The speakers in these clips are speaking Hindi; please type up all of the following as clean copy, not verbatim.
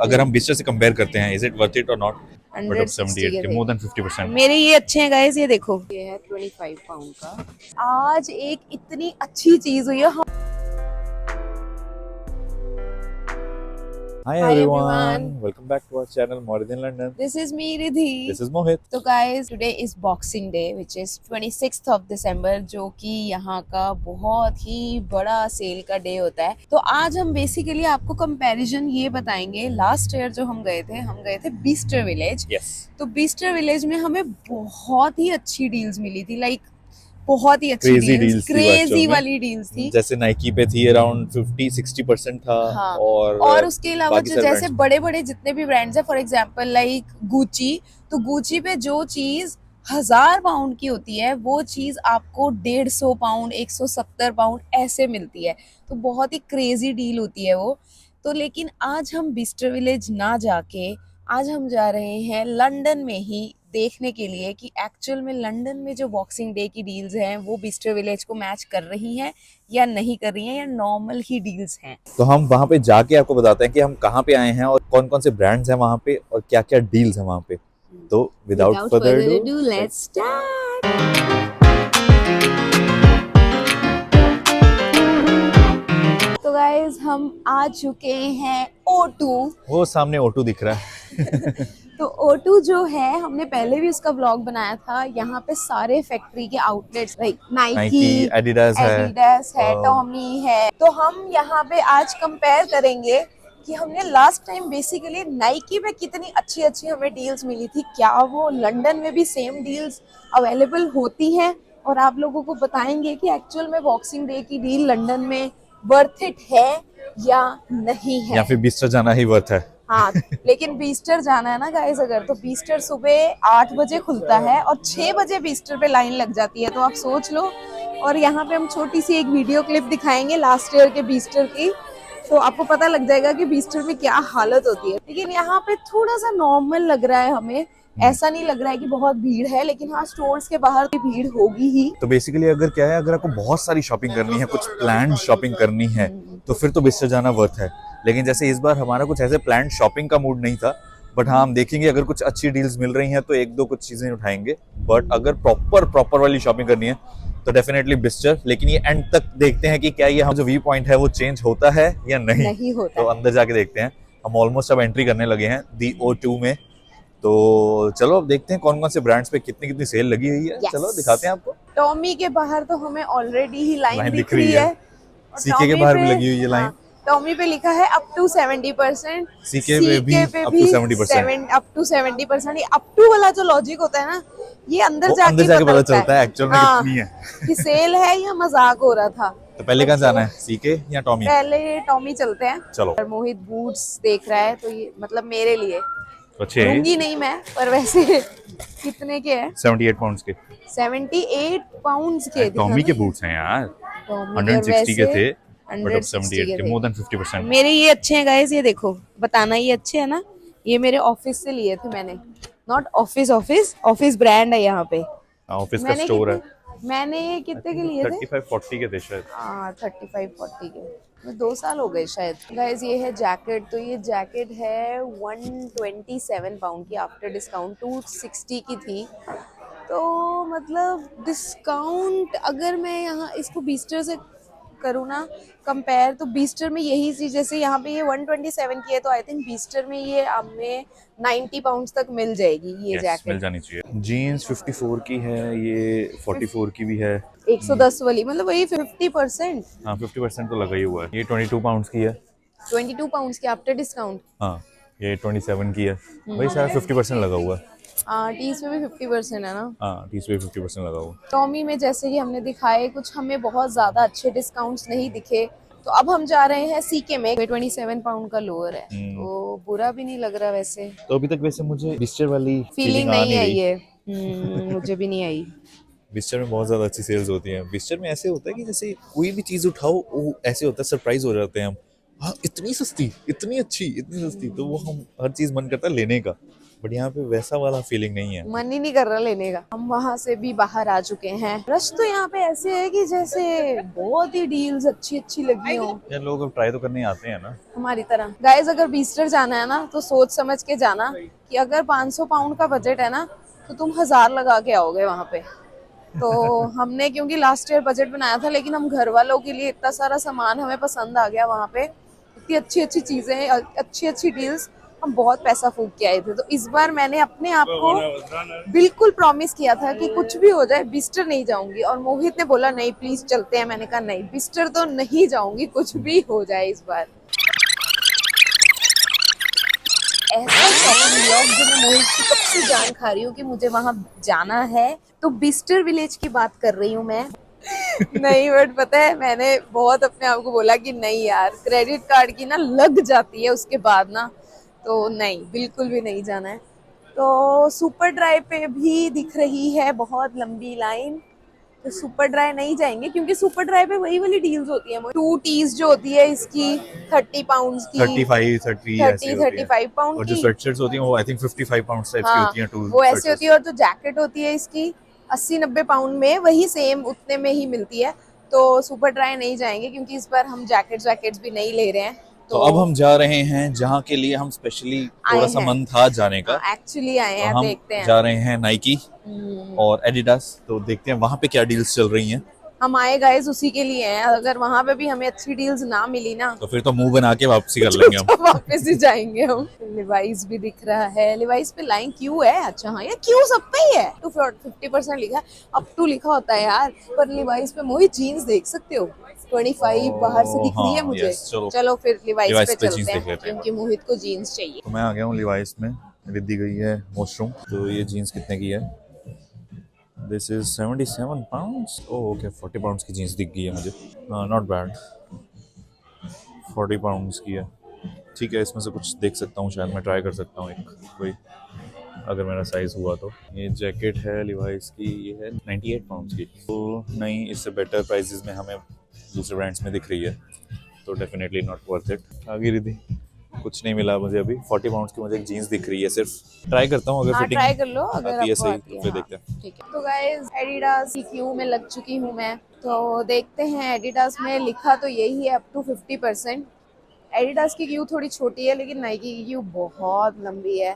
अगर हम बिस्टर से कंपेयर करते हैं, इज इट वर्थ इट और नॉट? बट अब 160 के 78 के थे। More than 50%। मेरे ये अच्छे हैं गाइस, ये देखो, ये है 25 पाउंड का। आज एक इतनी अच्छी चीज हुई है। Hi Hi everyone, everyone, welcome back to our channel More Than London. this is me Riddhi. This is Mohit. तो guys, today is boxing day which is 26th of December, जो कि यहाँ का बहुत ही बड़ा सेल का डे होता है। तो आज हम बेसिकली आपको कंपैरिजन ये बताएंगे। लास्ट ईयर जो हम गए थे बीस्टर विलेज। Yes. तो बीस्टर विलेज में हमें बहुत ही अच्छी डील्स मिली थी, लाइक बहुत ही अच्छी Crazy डील्स, deals थी वो क्रेजी actual में। वाली डील्स थी। जैसे नाइकी पे थी अराउंड 50-60% था। हाँ, और और उसके अलावा बाकी जो सारे जैसे brands बड़े बड़े जितने भी ब्रांड्स है, फॉर एग्जांपल लाइक गुची, तो गुची पे जो चीज 1000 पाउंड की होती है वो चीज आपको 150 पाउंड, 170 पाउंड ऐसे मिलती है। तो बहुत ही क्रेजी डील होती है वो। तो लेकिन आज हम बिस्टर विलेज ना जाके आज हम जा रहे हैं लंदन में ही देखने के लिए कि एक्चुअल में लंदन में जो बॉक्सिंग डे की डील्स हैं वो बिस्टर विलेज को मैच कर रही हैं या नहीं कर रही हैं, या नॉर्मल ही डील्स हैं। तो हम वहाँ पे जाके आपको बताते हैं कि हम कहाँ पे आए हैं और कौन कौन से ब्रांड्स हैं वहाँ पे और क्या क्या डील्स हैं वहाँ पे। तो without further ado, let's start. तो गाइज, हम आ चुके हैं O2। वो सामने ऑटो दिख रहा है। तो O2 जो है, हमने पहले भी उसका व्लॉग बनाया था। यहाँ पे सारे फैक्ट्री के आउटलेट्स लाइक नाइकी, एडिडास है, टॉमी है। तो हम यहाँ पे आज कंपेयर करेंगे कि हमने लास्ट टाइम बेसिकली नाइकी पे कितनी अच्छी अच्छी हमें डील्स मिली थी, क्या वो लंदन में भी सेम डील्स अवेलेबल होती हैं, और आप लोगों को बताएंगे कि एक्चुअल में बॉक्सिंग डे की डील लंदन में वर्थ इट है या नहीं है, या फिर बिस्टर जाना ही वर्थ है। हाँ। लेकिन बीस्टर जाना है ना गाइस, अगर तो बीस्टर सुबह 8 बजे खुलता है और 6 बजे बीस्टर पे लाइन लग जाती है, तो आप सोच लो। और यहाँ पे हम छोटी सी एक वीडियो क्लिप दिखाएंगे लास्ट ईयर के बीस्टर की, तो आपको पता लग जाएगा कि बीस्टर में क्या हालत होती है। लेकिन यहाँ पे थोड़ा सा नॉर्मल लग रहा है हमें, ऐसा नहीं लग रहा है कि बहुत भीड़ है, लेकिन हाँ, स्टोर्स के बाहर भी भीड़ होगी ही। तो बेसिकली अगर क्या है, अगर आपको बहुत सारी शॉपिंग करनी है, कुछ प्लान्ड शॉपिंग करनी है, तो फिर तो बिस्टर जाना वर्थ है। लेकिन जैसे इस बार हमारा कुछ ऐसे प्लान्ड शॉपिंग का मूड नहीं था, बट हाँ, हम देखेंगे अगर कुछ अच्छी डील्स मिल रही हैं तो एक दो कुछ चीजें उठाएंगे। बट अगर प्रॉपर वाली शॉपिंग करनी है तो डेफिनेटली बिस्टर। लेकिन ये एंड तक देखते हैं कि क्या ये हम जो व्यू पॉइंट है वो चेंज होता है या नहीं होता तो अंदर जाके देखते हैं। हम ऑलमोस्ट अब एंट्री करने लगे हैं दी O2 में। तो चलो अब देखते हैं कौन कौन से ब्रांड्स पे कितनी कितनी सेल लगी हुई है। चलो दिखाते हैं आपको। टॉमी के बाहर तो हमें ऑलरेडी ही लाइन दिख रही है। और सीके के बाहर भी लगी हुई है लाइन। टॉमी पे लिखा है अप टू 70%, सीके पे भी अप टू 70%। Up to 70%। ये अप टू वाला जो लॉजिक होता है ना, ये अंदर जाके पता चलता है एक्चुअल में कितनी है कि सेल है या मजाक हो रहा था। तो पहले कहाँ जाना है, सीके या टॉमी? पहले टॉमी चलते हैं। चलो। मोहित बूट्स देख रहा है, तो ये मतलब मेरे लिए अच्छे लूंगी नहीं मैं, पर वैसे कितने के हैं? 78 पाउंड्स के। 78 पाउंड्स के टॉमी के बूट्स हैं यार, 160 के थे बट अब 78 के, मोर देन 50%। मेरे ये अच्छे हैं गाइस, ये देखो, बताना ये अच्छे है ना। ये मेरे ऑफिस से लिए थे मैंने, नॉट ऑफिस ब्रांड है यहाँ पे, ऑफिस का स्टोर है। मैंने ये कितने के लिए थे? 35-40 के थे शायद। 35-40 के। 2 साल हो गए शायद। गाइस, ये है जैकेट। तो ये जैकेट है 127 पाउंड की, आफ्टर डिस्काउंट 260 की थी। तो मतलब डिस्काउंट अगर मैं यहाँ इसको बीस्टर से करूँ ना कंपेयर, तो बीस्टर में यही चीज, जैसे यहाँ पे ये 127 की है, तो आई थिंक बीस्टर में ये हमें 90 पाउंड तक मिल जाएगी ये जैकेट। मिल जानी चाहिए। जीन्स 54 की है, ये 44 की भी है, 110 वाली, मतलब वही 50%। हाँ 50% तो लगा ही हुआ है। ये 22 पाउंड्स की है, 22 पाउंड्स की आफ्टर डिस्काउंट। हाँ ये 27 की है, वही सारा 50% लगा हुआ है। टीज में भी 50% है ना? हाँ टीज पे 50% लगा हुआ। टॉमी में जैसे कि हमने दिखाए, कुछ हमें बहुत ज्यादा अच्छे डिस्काउंट्स नहीं दिखे। तो अब हम जा रहे हैं सीके में। 27 पाउंड का लोअर है, तो बुरा भी नहीं लग रहा वैसे। तो अभी तक वैसे मुझे बिस्टर वाली फीलिंग नहीं आई है। मुझे भी नहीं आई। बिस्टर में बहुत ज्यादा अच्छी सेल्स होती हैं। बिस्टर में ऐसे होता है कि जैसे कोई भी चीज उठाओ वो ऐसे होता है, सरप्राइज हो जाते हैं हम। हाँ इतनी सस्ती, इतनी अच्छी, इतनी सस्ती, तो वो हम हर चीज मन करता है लेने का। बट यहाँ पे वैसा वाला फीलिंग नहीं है। मन ही नहीं कर रहा लेने का। हम वहाँ से भी बाहर आ चुके हैं। रश तो यहाँ पे ऐसे है कि जैसे बहुत ही डील्स अच्छी अच्छी लगी हो। यार लोग अब ट्राई तो करने आते हैं ना हमारी तरह। गाइस अगर बीस्टर जाना है ना तो सोच समझ के जाना कि अगर 500 पाउंड का बजट है ना तो तुम 1000 लगा के आओगे वहाँ पे। तो हमने क्योंकि लास्ट ईयर बजट बनाया था, लेकिन हम घर वालों के लिए इतना सारा सामान हमें पसंद आ गया वहाँ पे, इतनी अच्छी अच्छी चीजें, अच्छी अच्छी डील्स, हम बहुत पैसा फूक के आए थे। तो इस बार मैंने अपने आप को बिल्कुल प्रॉमिस किया था कि कुछ भी हो जाए बिस्टर नहीं जाऊंगी। और मोहित ने बोला नहीं प्लीज चलते हैं। मैंने कहा नहीं, बिस्टर तो नहीं जाऊंगी कुछ भी हो जाए इस बार। ऐसा शॉपिंग व्लॉग जो मैं मोहित की कब से जान खा रही हूँ कि मुझे वहां जाना है, तो बिस्टर विलेज की बात कर रही हूँ मैं। नहीं बट पता है मैंने बहुत अपने आप को बोला कि नहीं यार, क्रेडिट कार्ड की ना लग जाती है उसके बाद ना, तो नहीं बिल्कुल भी नहीं जाना है। तो सुपर ड्राइव पे भी दिख रही है बहुत लंबी लाइन, तो सुपर ड्राइव नहीं जाएंगे क्योंकि सुपर ड्राइव पे वही वाली डील्स होती है। 2 टीज जो होती है इसकी 30 पाउंड की, 35 30 ऐसी होती है। 35 पाउंड और की। जो स्वेटशर्ट्स होती हैं वो आई थिंक 55 पाउंड टाइप की हाँ होती हैं, टू वो ऐसी होती है। और जो जैकेट होती है इसकी 80-90 पाउंड में, वही सेम उतने में ही मिलती है। तो सुपर ड्राई नहीं जाएंगे क्योंकि इस बार हम जैकेट्स भी नहीं ले रहे हैं। तो अब हम जा रहे हैं जहाँ के लिए हम स्पेशली थोड़ा सा मन था जाने का। एक्चुअली आए हैं, तो हम देखते हैं। जा रहे हैं नाइकी और एडिडास, तो देखते हैं वहाँ पे क्या डील्स चल रही हैं। हम आए गाइस उसी के लिए हैं। अगर वहां पे भी हमें अच्छी डील्स ना मिली ना तो फिर तो मुंह बना के वापसी कर लेंगे हम। तो वापस ही जाएंगे हम। लिवाइस भी दिख रहा है। लिवाइस पे लाइन क्यू है। अच्छा हाँ, ये क्यू सब पे ही है। टू 50% लिखा है, अप टू लिखा होता है यार। पर लिवाइस पे मोहित जीन्स देख सकते हो 25 बाहर से दिख रही है हाँ, मुझे। यस, चलो। चलो फिर लिवाइस लिवाइस पे पे चलते जीन्स देख हैं लेते हैं। क्योंकि मोहित को जीन्स चाहिए। तो मैं आ गया हूँ लिवाइस में। रिद्धि गई है वॉशरूम। तो ये जीन्स कितने की है? This is 77 pounds. Oh okay, 40 pounds की जीन्स दिख गई है मुझे। नॉट बैड, 40 पाउंड्स की है। ठीक है, इसमें से कुछ देख सकता हूँ, शायद मैं ट्राई कर सकता हूँ एक कोई, अगर मेरा साइज़ हुआ तो। ये जैकेट है लिवाइस की, ये है 98 पाउंड्स की। तो नहीं, इससे बेटर प्राइसेस में हमें दूसरे ब्रांड्स में दिख रही है, तो डेफिनेटली नॉट वर्थ इट। आगे रिद्धि कुछ नहीं मिला मुझे अभी। 40 पाउंड्स की मुझे एक जीन्स दिख रही है सिर्फ। ट्राई करता हूँ अगर फिटिंग ट्राई कर लो अगर आती है आपको सही आती तो है। फिर हाँ, देखते हैं। ठीक है। तो गाइस एडिडास की क्यू में लग चुकी हूँ मैं। तो देखते हैं, एडिडास में लिखा तो यही है अप टू 50%। एडिडास की क्यू थोड़ी छोटी है लेकिन नाइकी की क्यू बहुत लंबी है।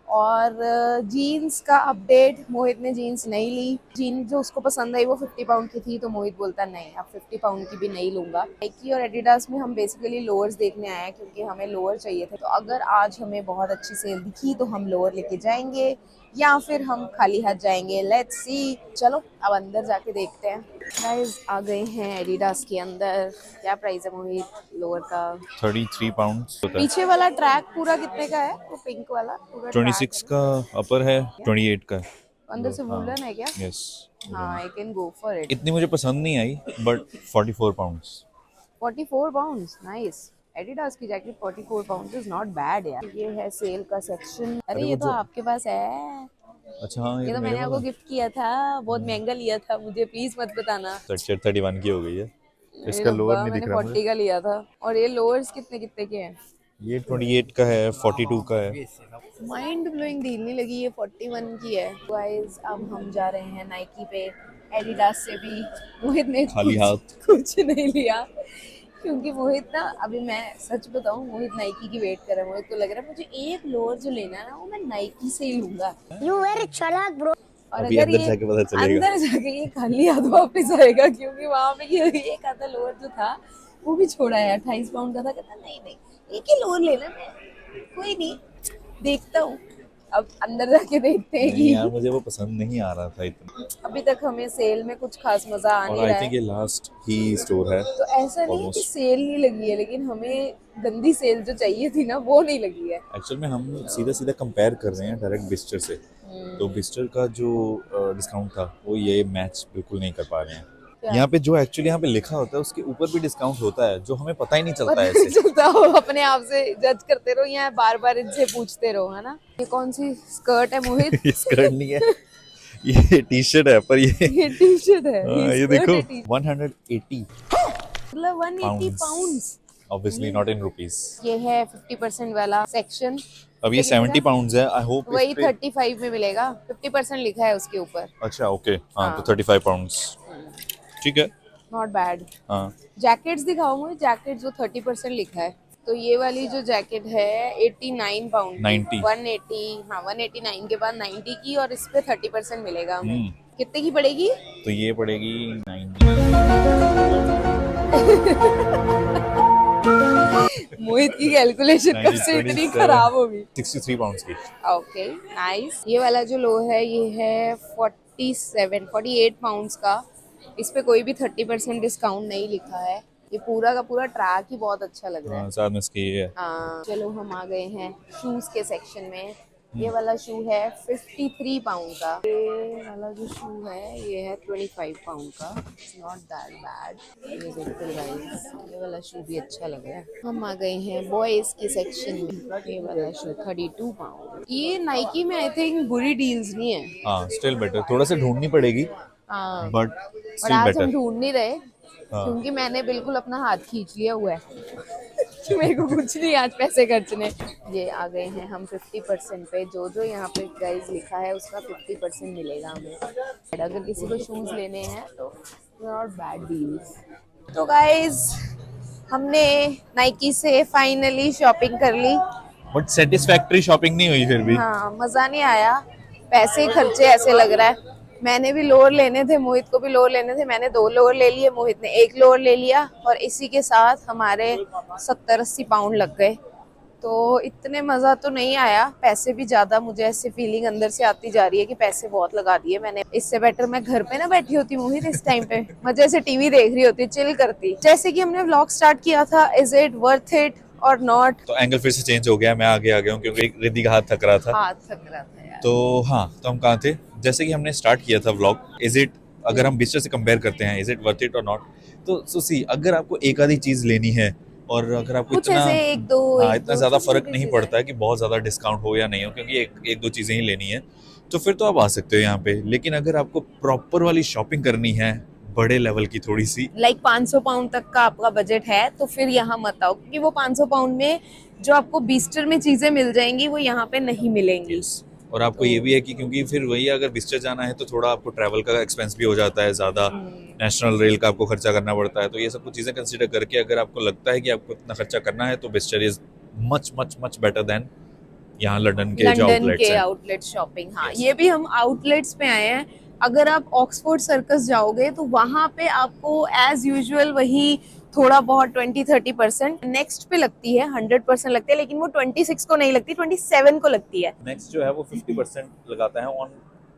और जीन्स का अपडेट, मोहित ने जीन्स नहीं ली। जीन्स जो उसको पसंद आई वो 50 पाउंड की थी, तो मोहित बोलता नहीं अब 50 पाउंड की भी नहीं लूंगा। नाइकी और एडिडास में हम बेसिकली लोअर्स देखने आए हैं क्योंकि हमें लोअर चाहिए थे। तो अगर आज हमें बहुत अच्छी सेल दिखी तो हम लोअर लेके जाएंगे या फिर हम खाली हाथ जाएंगे, लेट्स सी। चलो अब अंदर जाके देखते हैं। गाइस आ गए हैं एडिडास के अंदर। क्या प्राइस है मोहित लोअर का? 33 पाउंड्स होता है। पीछे वाला ट्रैक पूरा कितने का है? वो पिंक वाला पूरा 26 का अपर है, 28 का। अंदर से वूलन है क्या? यस। हाँ, I can go for it. इतनी मुझे पसंद नहीं आई, but 44 pounds. 44 pounds, nice. Adidas की jacket 44 pounds is not bad यार। ये है सेल का सेक्शन। अरे ये तो आपके पास है। अच्छा हाँ, ये तो मैंने आपको गिफ्ट किया था, बहुत महंगा लिया था मुझे, प्लीज मत बताना। 31 की हो गई है। इसका अरे लोअर रब्बा, नहीं दिख मैंने रहा 40 मुझे। का लिया था। और ये लोअर्स कितने कितने के हैं? ये 28 का है, 42 का है। माइंड ब्लोइंग डील नहीं लगी, ये 41 की है। गाइस अब हम जा रहे हैं नाइकी पे। एडिडास से भी मोहित ने खाली हाथ। कुछ नहीं लिया क्योंकि मोहित ना, अभी मैं सच बताऊं, मोहित नाइकी की वेट कर रहा है। मोहित को लग रहा है मुझे एक लोअर जो लेना है ना वो मैं नाइकी से ही लूंगा। You very चालाक ब्रो। और अभी अगर अंदर ये जाके पता चलेगा। अंदर जाके ये खाली हाथ वापस आएगा क्योंकि वहां पे ये एक आधा लोअर जो था वो भी छोड़ा है। 28 पाउंड का था। कहता नहीं नहीं एक ही लोअर लेना, मैं कोई नहीं देखता हूँ। अब अंदर जाके देखते हैं नहीं यार, कि मुझे वो पसंद नहीं आ रहा था इतना। अभी तक हमें सेल में कुछ खास मजा आ और नहीं आई रहा थिंक है। ये लास्ट ही स्टोर है। तो ऐसा नहीं है कि Almost. सेल नहीं लगी है, लेकिन हमें गंदी सेल जो चाहिए थी ना वो नहीं लगी है। एक्चुअल में हम सीधा सीधा कंपेयर कर रहे हैं डायरेक्ट बिस्टर से। तो बिस्टर का जो डिस्काउंट था वो ये मैच बिल्कुल नहीं कर पा रहे हैं। यहाँ पे जो एक्चुअली यहाँ पे लिखा होता है उसके ऊपर भी डिस्काउंट होता है, जो हमें पता ही नहीं चलता है ऐसे। चलता हो अपने आप से जज करते रहो या बार बार इनसे पूछते रहो, है ना। ये कौन सी स्कर्ट है मोहित? ये स्कर्ट नहीं है, ये टी शर्ट है, पर ये टी शर्ट है। ये skirt देखो है, t-shirt। 180 मतलब 180 pounds. Obviously not in rupees. ये है 50% वाला सेक्शन। अब ये 70 पाउंड्स है, आई होप वही 35 में मिलेगा, 50% लिखा है उसके ऊपर। अच्छा ओके, हाँ तो हाँ 35 पाउंड्स ठीक है। Not bad. हाँ जैकेट्स दिखाओ मुझे, जैकेट्स वो 30% लिखा है। तो ये वाली जो जैकेट है 89 पाउंड की, 90। 180, हाँ 189 के बाद 90 की, और इस पे 30% मिलेगा हमें। हम्म, कितने की पड़ेगी? तो ये पड़ेगी 90। मोहित की कैलकुलेशन कब से इतनी खराब होगी। 63 पाउंड्स की। Okay nice. ये वाला जो लो है ये है 48 पाउंड्स का। इस पे कोई भी 30% डिस्काउंट नहीं लिखा है। ये पूरा का पूरा ट्रैक ही बहुत अच्छा लग रहा है। हाँ साथ में इसकी ये है। हाँ चलो हम आ गए हैं शूज के सेक्शन में। ये वाला शू है 53 पाउंड का। ये वाला जो शू है ये है 25 पाउंड का। Not that bad. ये देखो गाइस, ये वाला शू भी अच्छा लग रहा है। हम आ गए हैं बॉयज के सेक्शन में। ये वाला शू 32 पाउंड। ये नाइकी में आई थिंक बुरी डील्स नहीं है। हाँ स्टिल बेटर, थोड़ा सा ढूंढनी पड़ेगी हाँ बट और स्टिल आज हम बेटर। ढूंढ नहीं रहे, हाँ क्योंकि मैंने बिल्कुल अपना हाथ खींच लिया हुआ है कि मेरे को कुछ नहीं आज पैसे खर्चने। ये आ गए हैं हम 50% पे। जो जो यहाँ पे गाइस लिखा है उसका 50% मिलेगा हमें। अगर किसी को शूज लेने हैं तो नॉट बैड डील्स। तो गाइस हमने नाइकी से फाइनली शॉपिंग कर ली। बट सेटिस्फैक्टरी शॉपिंग नहीं हुई फिर भी। हाँ मजा नहीं आया, पैसे ही खर्चे ऐसे लग रहा है। मैंने भी लोअर लेने थे, मोहित को भी लोअर लेने थे। मैंने 2 लोअर ले लिए, मोहित ने 1 लोअर ले लिया, और इसी के साथ हमारे 70-80 पाउंड लग गए। तो इतने मजा तो नहीं आया, पैसे भी ज्यादा, मुझे ऐसी फीलिंग अंदर से आती जा रही है कि पैसे बहुत लगा दिए मैंने। इससे बेटर मैं घर पे ना बैठी होती मोहित इस टाइम पे, मजे से टीवी देख रही होती, चिल करती। जैसे कि हमने व्लॉग स्टार्ट किया था, इज इट वर्थ इट और नॉट। तो एंगल फिर से चेंज हो गया, मैं आगे आ गया हूँ क्योंकि रिद्धि का हाथ थक रहा था। हाथ थक रहा था यार। तो हाँ, तो हम कहाँ थे? जैसे कि हमने स्टार्ट किया था व्लॉग, इज इट, अगर हम बिस्टर से कंपेयर करते हैं, इज इट वर्थ इट और नॉट। तो सी, अगर आपको एक आधी चीज लेनी है और अगर आपको कुछ इतना, ऐसे एक दो हाँ इतना ज्यादा छोटी फर्क छोटी नहीं चीजें। पड़ता है कि बहुत ज्यादा डिस्काउंट हो या नहीं हो, क्योंकि एक दो चीजें ही लेनी है, तो फिर तो आप आ सकते हो यहाँ पे। लेकिन अगर आपको प्रॉपर वाली शॉपिंग करनी है, बड़े लेवल की थोड़ी सी, लाइक 500 पाउंड तक का आपका बजट है, तो फिर यहाँ मत आओ, क्योंकि वो 500 पाउंड में जो आपको बीस्टर में चीजें मिल जाएंगी वो यहाँ पे नहीं मिलेंगी। और आपको ये भी है कि क्योंकि फिर वही अगर बिस्टर जाना है तो थोड़ा आपको ट्रैवल का एक्सपेंस भी हो जाता है ज़्यादा, नेशनल रेल का आपको खर्चा करना पड़ता है। तो ये सब कुछ चीज़ें कंसिडर करके अगर आपको लगता है कि आपको इतना खर्चा करना है, तो Bicester is much much much better than यहाँ लंदन के जो लंदन आउटलेट्स के हैं। Outlet shopping. हाँ Yes. ये भी हम आउटलेट्स पे आए हैं। अगर आप ऑक्सफोर्ड सर्कस जाओगे तो वहां पे आपको एज यूजुअल वही थोड़ा बहुत 20-30% नेक्स्ट पे लगती है, 100% लगती है, लेकिन वो 26 को नहीं लगती, 27 को लगती है। नेक्स्ट जो है वो 50% लगाता है ऑन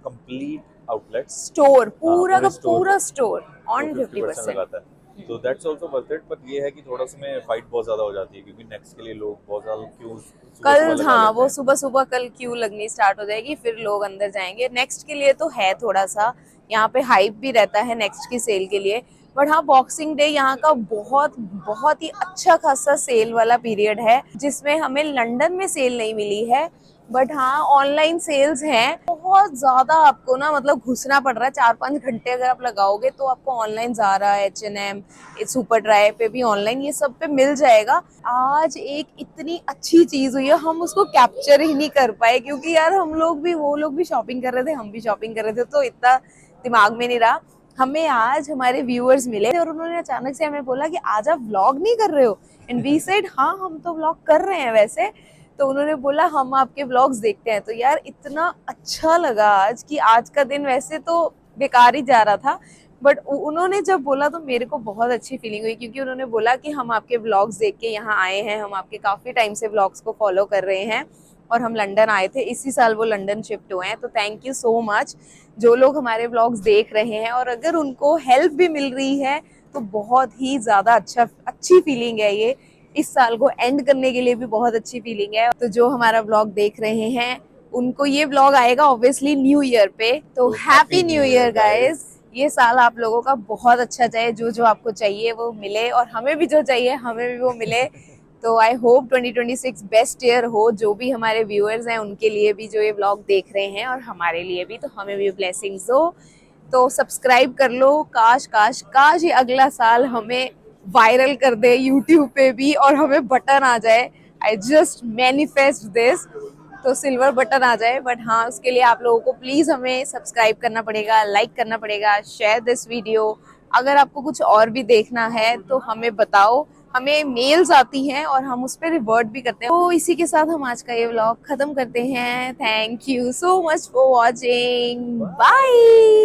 कंप्लीट आउटलेट्स, स्टोर पूरा का स्टोर पूरा स्टोर ऑन तो 50% 50%। लगाता है। तो that's also worth it, but ये है कि थोड़ा सा में फाइट बहुत ज्यादा हो जाती है, क्योंकि नेक्स्ट के लिए लोग बहुत ज्यादा क्यों कल हाँ वो सुबह सुबह कल क्यू लगनी स्टार्ट हो जाएगी, फिर लोग अंदर जाएंगे। नेक्स्ट के लिए तो है थोड़ा सा, यहाँ पे हाइप भी रहता है नेक्स्ट की सेल के लिए। बट हाँ बॉक्सिंग डे यहाँ का बहुत बहुत ही अच्छा खासा सेल वाला पीरियड है, जिसमें हमें लंदन में सेल नहीं मिली है। बट हाँ ऑनलाइन सेल्स हैं बहुत ज्यादा। आपको ना मतलब घुसना पड़ रहा है, 4-5 घंटे अगर आप लगाओगे तो आपको online Zaara, H&M, super dry पे भी ऑनलाइन ये सब पे मिल जाएगा। आज एक इतनी अच्छी चीज हुई है, हम उसको कैप्चर ही नहीं कर पाए, क्योंकि यार हम लोग भी, वो लोग भी शॉपिंग कर रहे थे, हम भी शॉपिंग कर रहे थे, तो इतना दिमाग में नहीं रहा। हमें आज हमारे व्यूअर्स मिले और उन्होंने अचानक से हमें बोला कि आज आप व्लॉग नहीं कर रहे हो, एंड वी सेड हाँ हम तो व्लॉग कर रहे हैं वैसे। तो उन्होंने बोला हम आपके व्लॉग्स देखते हैं। तो यार इतना अच्छा लगा आज कि आज का दिन वैसे तो बेकार ही जा रहा था, बट उन्होंने जब बोला तो मेरे को बहुत अच्छी फीलिंग हुई, क्योंकि उन्होंने बोला कि हम आपके व्लॉग्स देख के यहाँ आए हैं, हम आपके काफी टाइम से व्लॉग्स को फॉलो कर रहे हैं, और हम लंदन आए थे, इसी साल वो लंदन शिफ्ट हुए हैं। तो थैंक यू सो मच जो लोग हमारे व्लॉग्स देख रहे हैं, और अगर उनको हेल्प भी मिल रही है तो बहुत ही ज्यादा अच्छी फीलिंग है ये। इस साल को एंड करने के लिए भी बहुत अच्छी फीलिंग है। तो जो हमारा व्लॉग देख रहे हैं उनको ये व्लॉग आएगा ऑब्वियसली न्यू ईयर पे, तो हैप्पी न्यू ईयर गाइस। ये साल आप लोगों का बहुत अच्छा जाए, जो जो आपको चाहिए वो मिले, और हमें भी जो चाहिए हमें भी वो मिले। तो आई होप 2026 बेस्ट ईयर हो, जो भी हमारे व्यूअर्स हैं उनके लिए भी, जो ये व्लॉग देख रहे हैं, और हमारे लिए भी, तो हमें भी ब्लेसिंग्स हो। तो सब्सक्राइब कर लो, काश काश काश ये अगला साल हमें वायरल कर दे यूट्यूब पे भी और हमें बटन आ जाए। आई जस्ट मैनिफेस्ट दिस, तो सिल्वर बटन आ जाए। बट हाँ, उसके लिए आप लोगों को प्लीज हमें सब्सक्राइब करना पड़ेगा, लाइक करना पड़ेगा, शेयर दिस वीडियो। अगर आपको कुछ और भी देखना है तो हमें बताओ, हमें मेल्स आती हैं और हम उस पर रिवर्ट भी करते हैं। तो इसी के साथ हम आज का ये व्लॉग खत्म करते हैं। Thank you so much for watching, bye.